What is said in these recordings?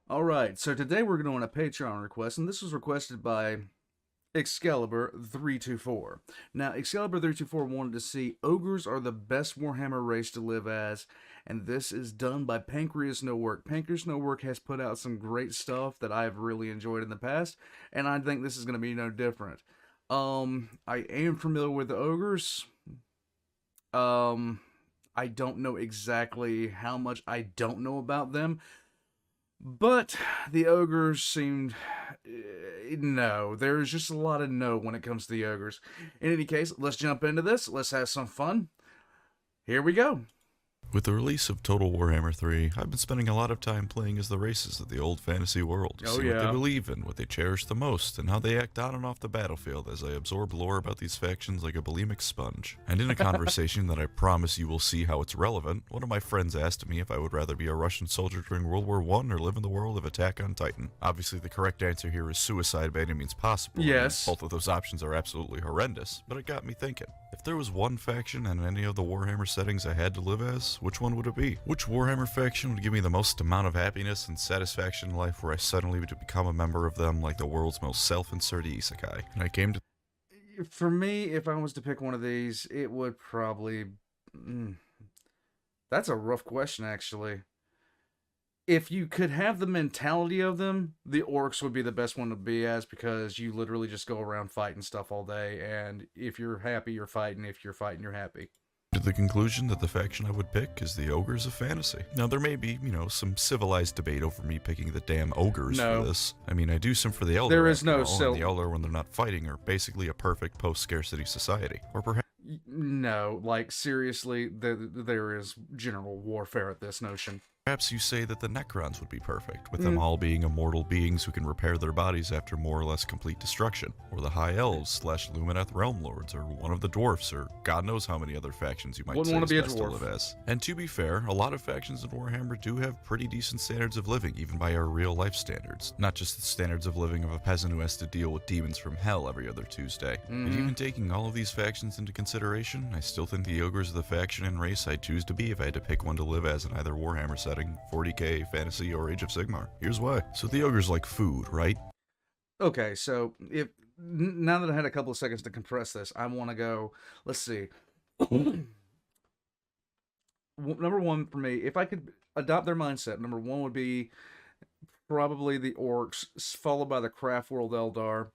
Alright, so today we're doing a Patreon request, and this was requested by Excalibur324. Now, Excalibur324 wanted to see Ogres are the best Warhammer race to live as, and this is done by PancreasNoWork. PancreasNoWork has put out some great stuff that I've really enjoyed in the past, and I think this is going to be no different. I am familiar with the Ogres. Um, I don't know exactly how much I don't know about them. But the ogres seemed. No, there's just a lot of no when it comes to the ogres. In any case, let's jump into this. Let's have some fun. Here we go. With the release of Total Warhammer 3, I've been spending a lot of time playing as the races of the old fantasy world to see what they believe in, what they cherish the most, and how they act on and off the battlefield as I absorb lore about these factions like a bulimic sponge. And in a conversation that I promise you will see how it's relevant, one of my friends asked me if I would rather be a Russian soldier during World War I or live in the world of Attack on Titan. Obviously the correct answer here is suicide by any means possible. Yes. Both of those options are absolutely horrendous, but it got me thinking. If there was one faction in any of the Warhammer settings I had to live as, which one would it be? Which Warhammer faction would give me the most amount of happiness and satisfaction in life where I suddenly would become a member of them like the world's most self-inserted isekai? And I came to... For me, if I was to pick one of these, it would probably... That's a rough question, actually. If you could have the mentality of them, the orcs would be the best one to be as, because you literally just go around fighting stuff all day, and if you're happy, you're fighting. If you're fighting, you're happy. To the conclusion that the faction I would pick is the Ogres of Fantasy. Now, there may be, some civilized debate over me picking the damn Ogres for this. I mean, I do some for the Elder. There is no and the Elder, when they're not fighting, are basically a perfect post-scarcity society. Or perhaps... No, like, seriously, there is general warfare at this notion. Perhaps you say that the Necrons would be perfect, with them all being immortal beings who can repair their bodies after more or less complete destruction. Or the High Elves / Lumineth Realm Lords, or one of the Dwarfs, or God knows how many other factions you might say is best to live as. And to be fair, a lot of factions in Warhammer do have pretty decent standards of living, even by our real-life standards. Not just the standards of living of a peasant who has to deal with demons from hell every other Tuesday. But even taking all of these factions into consideration, I still think the Ogres are the faction and race I'd choose to be if I had to pick one to live as in either Warhammer setting, 40k, Fantasy, or Age of Sigmar. Here's why. So the Ogre's like food, right? Okay, so now that I had a couple of seconds to compress this, I want to go, let's see. Number one for me, if I could adopt their mindset, number one would be probably the orcs, followed by the craft world Eldar,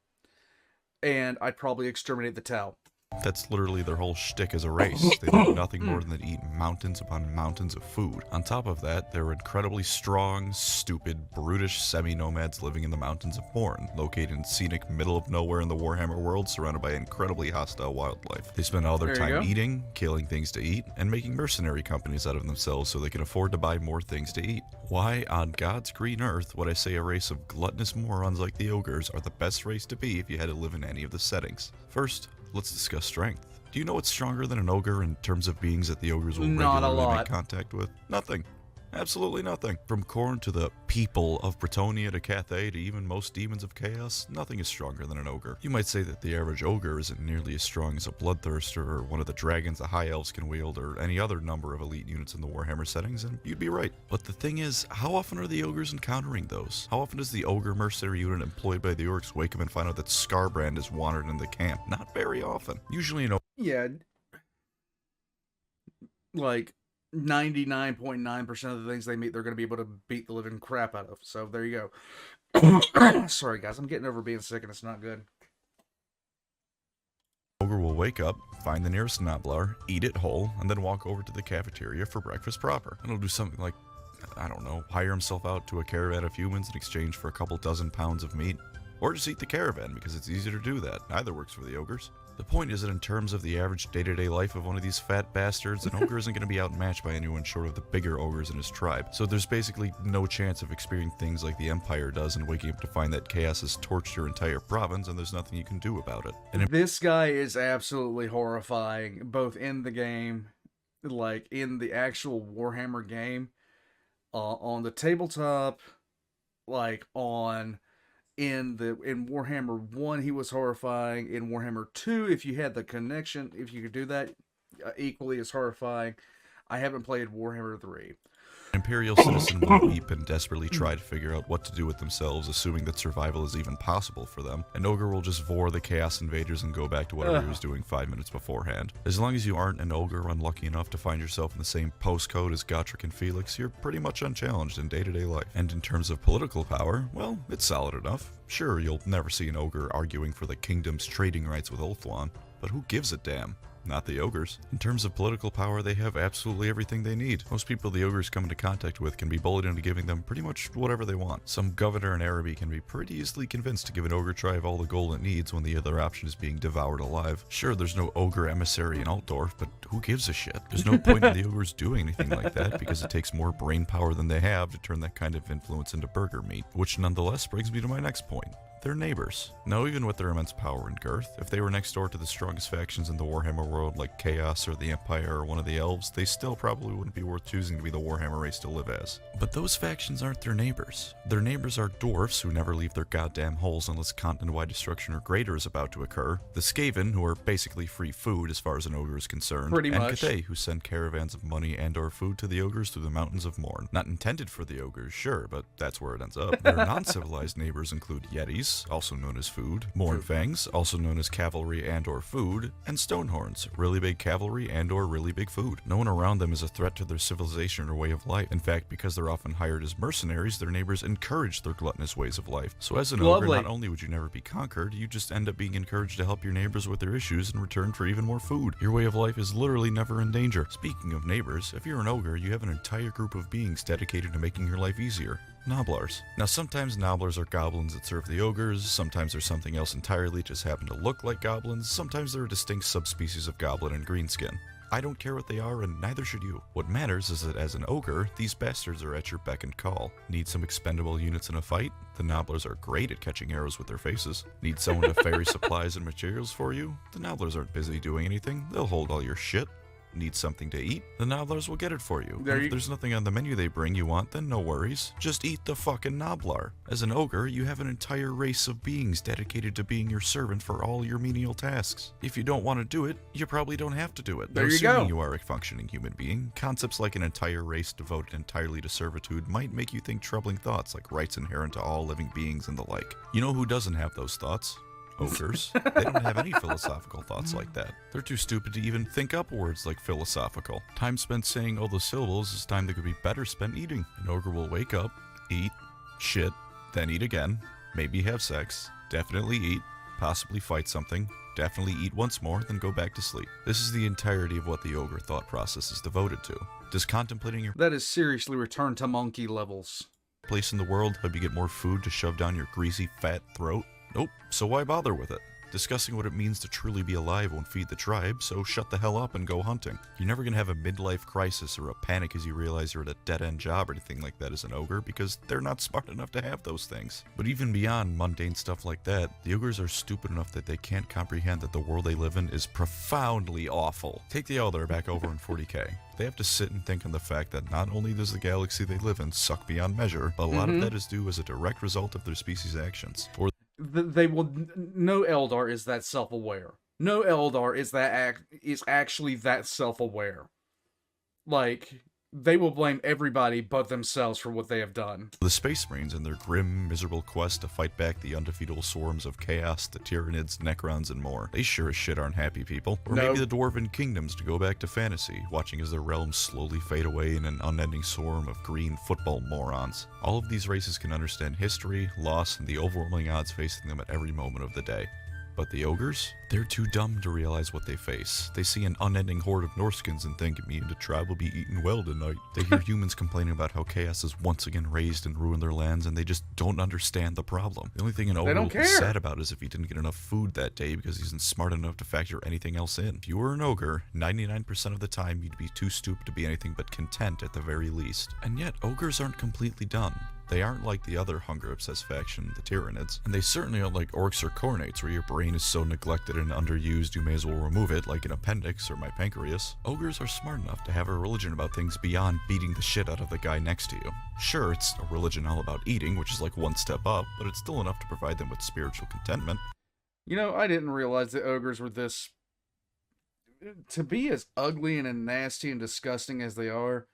and I'd probably exterminate the Tau. That's literally their whole shtick as a race. They do nothing more than eat mountains upon mountains of food. On top of that, they're incredibly strong, stupid, brutish semi-nomads living in the mountains of Morn, located in scenic middle of nowhere in the Warhammer world, surrounded by incredibly hostile wildlife. They spend all their time eating, killing things to eat, and making mercenary companies out of themselves so they can afford to buy more things to eat. Why on God's green earth would I say a race of gluttonous morons like the Ogres are the best race to be if you had to live in any of the settings? First, let's discuss strength. Do you know what's stronger than an ogre in terms of beings that the ogres will regularly make contact with? Nothing. Absolutely nothing. From Khorne to the people of Bretonnia to Cathay to even most demons of chaos, nothing is stronger than an ogre. You might say that the average ogre isn't nearly as strong as a bloodthirster or one of the dragons the high elves can wield or any other number of elite units in the Warhammer settings, and you'd be right. But the thing is, how often are the ogres encountering those? How often does the ogre mercenary unit employed by the orcs wake up and find out that Scarbrand is wandered in the camp? Not very often. Usually an ogre... Yeah. Like... 99.9% of the things they meet, they're going to be able to beat the living crap out of. So there you go. Sorry, guys. I'm getting over being sick, and it's not good. Ogre will wake up, find the nearest Gnoblar, eat it whole, and then walk over to the cafeteria for breakfast proper. And he'll do something like, I don't know, hire himself out to a caravan of humans in exchange for a couple dozen pounds of meat. Or just eat the caravan, because it's easier to do that. Either works for the ogres. The point is that in terms of the average day-to-day life of one of these fat bastards, an ogre isn't going to be outmatched by anyone short of the bigger ogres in his tribe. So there's basically no chance of experiencing things like the Empire does and waking up to find that chaos has torched your entire province and there's nothing you can do about it. And this guy is absolutely horrifying, both in the game, like in the actual Warhammer game, on the tabletop, like in Warhammer 1 he was horrifying. In Warhammer 2, if you had the connection, if you could do that, equally as horrifying. I haven't played Warhammer 3. Imperial citizen will weep and desperately try to figure out what to do with themselves, assuming that survival is even possible for them. An ogre will just vor the chaos invaders and go back to whatever he was doing 5 minutes beforehand. As long as you aren't an ogre unlucky enough to find yourself in the same postcode as Gotrek and Felix, you're pretty much unchallenged in day-to-day life. And in terms of political power, well, it's solid enough. Sure, you'll never see an ogre arguing for the kingdom's trading rights with Ulthuan, but who gives a damn? Not the ogres. In terms of political power, they have absolutely everything they need. Most people the ogres come into contact with can be bullied into giving them pretty much whatever they want. Some governor in Araby can be pretty easily convinced to give an ogre tribe all the gold it needs when the other option is being devoured alive. Sure, there's no ogre emissary in Altdorf, but who gives a shit? There's no point in the ogres doing anything like that, because it takes more brain power than they have to turn that kind of influence into burger meat. Which nonetheless brings me to my next point. They're neighbors. Now, even with their immense power and girth, if they were next door to the strongest factions in the Warhammer world, like Chaos or the Empire or one of the Elves, they still probably wouldn't be worth choosing to be the Warhammer race to live as. But those factions aren't their neighbors. Their neighbors are dwarfs who never leave their goddamn holes unless continent-wide destruction or greater is about to occur, the Skaven, who are basically free food as far as an ogre is concerned, Pretty and much. Cathay, who send caravans of money and or food to the ogres through the mountains of Morn. Not intended for the ogres, sure, but that's where it ends up. Their non-civilized neighbors include Yetis, also known as food, Mournfangs, also known as cavalry and or food, and Stonehorns, really big cavalry and or really big food. No one around them is a threat to their civilization or way of life. In fact, because they're often hired as mercenaries, their neighbors encourage their gluttonous ways of life. So as an ogre, not only would you never be conquered, you just end up being encouraged to help your neighbors with their issues in return for even more food. Your way of life is literally never in danger. Speaking of neighbors, if you're an ogre, you have an entire group of beings dedicated to making your life easier. Gnoblars. Now, sometimes Gnoblars are goblins that serve the ogres, sometimes they're something else entirely, just happen to look like goblins, sometimes they're a distinct subspecies of goblin and greenskin. I don't care what they are, and neither should you. What matters is that as an ogre, these bastards are at your beck and call. Need some expendable units in a fight? The Gnoblars are great at catching arrows with their faces. Need someone to ferry supplies and materials for you? The Gnoblars aren't busy doing anything, they'll hold all your shit. Need something to eat? The Gnoblars will get it for you. If there's nothing on the menu they bring you want, then no worries. Just eat the fucking Gnoblar. As an ogre, you have an entire race of beings dedicated to being your servant for all your menial tasks. If you don't want to do it, you probably don't have to do it. There you Assuming go. you are a functioning human being, concepts like an entire race devoted entirely to servitude might make you think troubling thoughts like rights inherent to all living beings and the like. You know who doesn't have those thoughts? Ogres. They don't have any philosophical thoughts like that. They're too stupid to even think up words like philosophical. Time spent saying all the syllables is time that could be better spent eating. An ogre will wake up, eat, shit, then eat again, maybe have sex, definitely eat, possibly fight something, definitely eat once more, then go back to sleep. This is the entirety of what the ogre thought process is devoted to. Does contemplating your That is seriously return to monkey levels. place in the world help you get more food to shove down your greasy, fat throat? Nope, so why bother with it? Discussing what it means to truly be alive won't feed the tribe, so shut the hell up and go hunting. You're never gonna have a midlife crisis or a panic as you realize you're at a dead-end job or anything like that as an ogre, because they're not smart enough to have those things. But even beyond mundane stuff like that, the ogres are stupid enough that they can't comprehend that the world they live in is profoundly awful. Take the Eldar back over in 40k. They have to sit and think on the fact that not only does the galaxy they live in suck beyond measure, but a lot of that is due as a direct result of their species' actions. Or They will. No Eldar is that self-aware. No Eldar is actually that self-aware. Like, they will blame everybody but themselves for what they have done. the Space Marines in their grim, miserable quest to fight back the undefeatable swarms of Chaos, the Tyranids, Necrons, and more. They sure as shit aren't happy people. Or maybe the Dwarven Kingdoms to go back to fantasy, watching as their realms slowly fade away in an unending swarm of green football morons. All of these races can understand history, loss, and the overwhelming odds facing them at every moment of the day. But the ogres? They're too dumb to realize what they face. They see an unending horde of Norskins and think me and the tribe will be eaten well tonight. They hear humans complaining about how chaos is once again raised and ruined their lands, and they just don't understand the problem. The only thing an ogre will be sad about is if he didn't get enough food that day because he isn't smart enough to factor anything else in. If you were an ogre, 99% of the time you'd be too stupid to be anything but content at the very least. And yet, ogres aren't completely done. They aren't like the other hunger-obsessed faction, the Tyranids, and they certainly aren't like orcs or Khornates, where your brain is so neglected and underused you may as well remove it, like an appendix or my pancreas. Ogres are smart enough to have a religion about things beyond beating the shit out of the guy next to you. Sure, it's a religion all about eating, which is like one step up, but it's still enough to provide them with spiritual contentment. You know, I didn't realize that ogres were this... To be as ugly and nasty and disgusting as they are,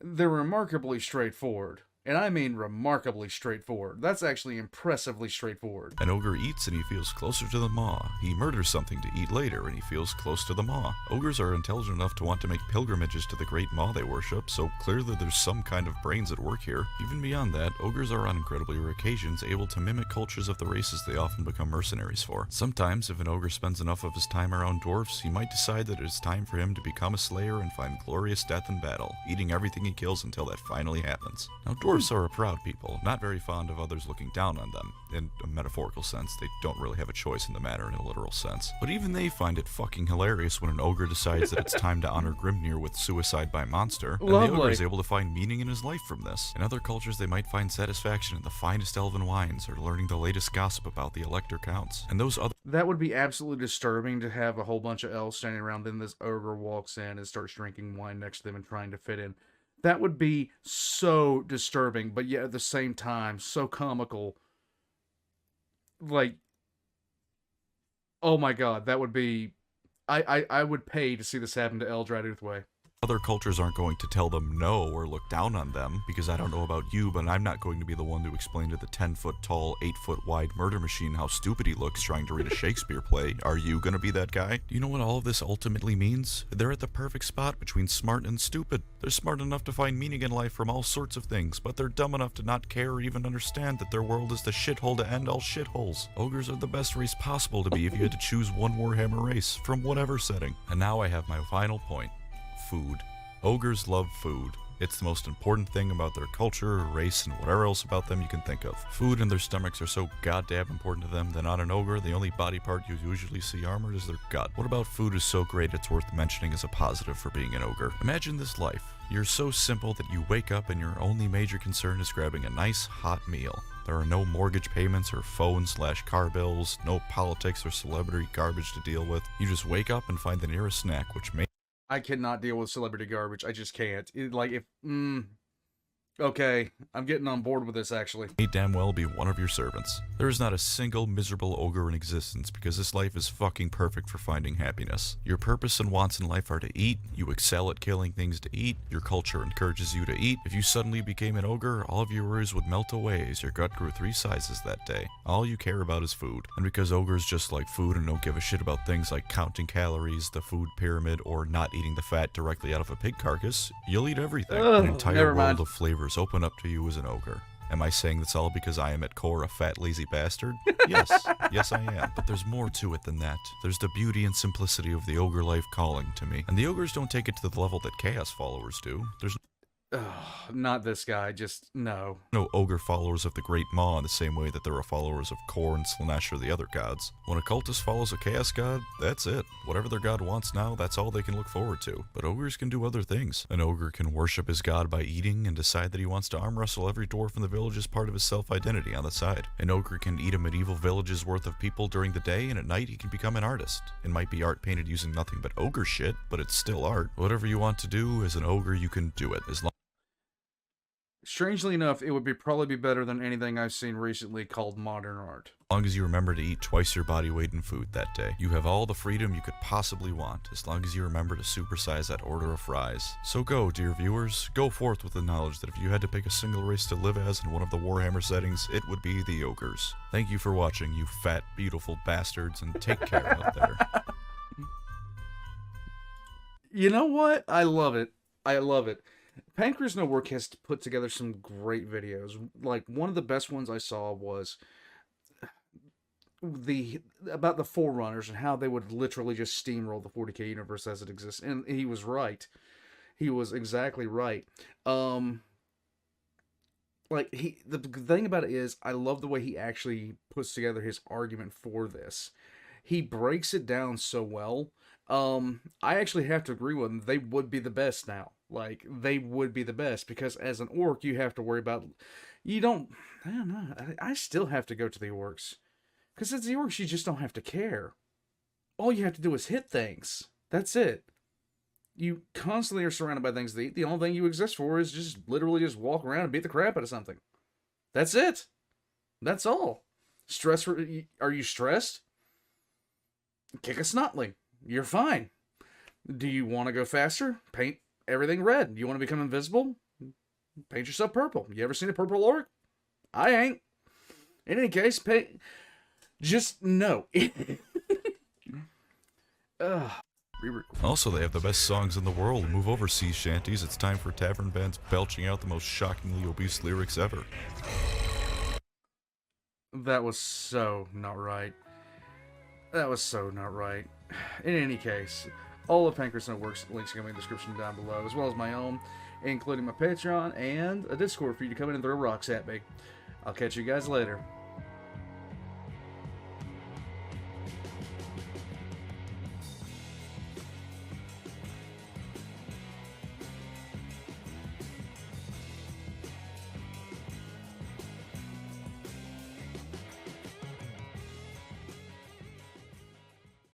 they're remarkably straightforward. And I mean remarkably straightforward. That's actually impressively straightforward. An ogre eats and he feels closer to the maw. He murders something to eat later and he feels close to the maw. Ogres are intelligent enough to want to make pilgrimages to the great maw they worship, so clearly there's some kind of brains at work here. Even beyond that, ogres are on incredibly rare occasions able to mimic cultures of the races they often become mercenaries for. Sometimes, if an ogre spends enough of his time around dwarfs, he might decide that it is time for him to become a slayer and find glorious death in battle, eating everything he kills until that finally happens. Now, dwarfs are a proud people, not very fond of others looking down on them. In a metaphorical sense, they don't really have a choice in the matter in a literal sense. But even they find it fucking hilarious when an ogre decides that it's time to honor Grimnir with suicide by monster, and the ogre is able to find meaning in his life from this. In other cultures, they might find satisfaction in the finest elven wines or learning the latest gossip about the Elector Counts. And those other That would be absolutely disturbing to have a whole bunch of elves standing around, then this ogre walks in and starts drinking wine next to them and trying to fit in. That would be so disturbing, but yet at the same time, so comical. Like, oh my god, that would be... I would pay to see this happen to Eldrad Uthway. Other cultures aren't going to tell them no or look down on them, because I don't know about you, but I'm not going to be the one to explain to the 10-foot-tall, 8-foot-wide murder machine how stupid he looks trying to read a Shakespeare play. Are you going to be that guy? Do you know what all of this ultimately means? They're at the perfect spot between smart and stupid. They're smart enough to find meaning in life from all sorts of things, but they're dumb enough to not care or even understand that their world is the shithole to end all shitholes. Ogres are the best race possible to be if you had to choose one Warhammer race, from whatever setting. And now I have my final point. Food. Ogres love food. It's the most important thing about their culture, race, and whatever else about them you can think of. Food and their stomachs are so goddamn important to them that on an ogre, the only body part you usually see armored is their gut. What about food is so great it's worth mentioning as a positive for being an ogre? Imagine this life. You're so simple that you wake up and your only major concern is grabbing a nice, hot meal. There are no mortgage payments or phone/car bills, no politics or celebrity garbage to deal with. You just wake up and find the nearest snack, which may... I cannot deal with celebrity garbage. I just can't. Okay, I'm getting on board with this, actually. May damn well be one of your servants. There is not a single miserable ogre in existence because this life is fucking perfect for finding happiness. Your purpose and wants in life are to eat, you excel at killing things to eat, your culture encourages you to eat. If you suddenly became an ogre, all of your worries would melt away as your gut grew 3 sizes that day. All you care about is food. And because ogres just like food and don't give a shit about things like counting calories, the food pyramid, or not eating the fat directly out of a pig carcass, you'll eat everything. An entire world of flavors open up to you as an ogre. Am I saying that's all because I am at core a fat, lazy bastard? Yes. Yes, I am. But there's more to it than that. There's the beauty and simplicity of the ogre life calling to me. And the ogres don't take it to the level that chaos followers do. There's not this guy, just no. No ogre followers of the Great Maw in the same way that there are followers of Korn, Slanesh, or the other gods. When a cultist follows a chaos god, that's it. Whatever their god wants now, that's all they can look forward to. But ogres can do other things. An ogre can worship his god by eating and decide that he wants to arm wrestle every dwarf in the village as part of his self-identity on the side. An ogre can eat a medieval village's worth of people during the day, and at night he can become an artist. It might be art painted using nothing but ogre shit, but it's still art. Whatever you want to do as an ogre, you can do it, as long Strangely enough, it would probably be better than anything I've seen recently called modern art. long as you remember to eat twice your body weight in food that day. You have all the freedom you could possibly want, as long as you remember to supersize that order of fries. So go, dear viewers, go forth with the knowledge that if you had to pick a single race to live as in one of the Warhammer settings, it would be the Ogres. Thank you for watching, you fat, beautiful bastards, and take care out there. You know what? I love it. I love it. PancreasNoWork has put together some great videos. Like, one of the best ones I saw was about the Forerunners and how they would literally just steamroll the 40k universe as it exists. And he was right. He was exactly right. The thing about it is, I love the way he actually puts together his argument for this. He breaks it down so well. I actually have to agree with him. They would be the best now. Like, they would be the best, because as an orc, you have to worry about... I don't know. I still have to go to the orcs. Because as the orcs, you just don't have to care. All you have to do is hit things. That's it. You constantly are surrounded by things to eat. The only thing you exist for is just literally just walk around and beat the crap out of something. That's it. That's all. Are you stressed? Kick a snotling. You're fine. Do you want to go faster? Paint everything red. You want to become invisible? paint yourself purple. You ever seen a purple orc? I ain't. In any case, just no. Also, they have the best songs in the world. Move over, sea shanties. It's time for tavern bands belching out the most shockingly obese lyrics ever. That was so not right. That was so not right. In any case, all of PancreasNoWork's links are going to be in the description down below, as well as my own, including my Patreon and a Discord for you to come in and throw rocks at me. I'll catch you guys later.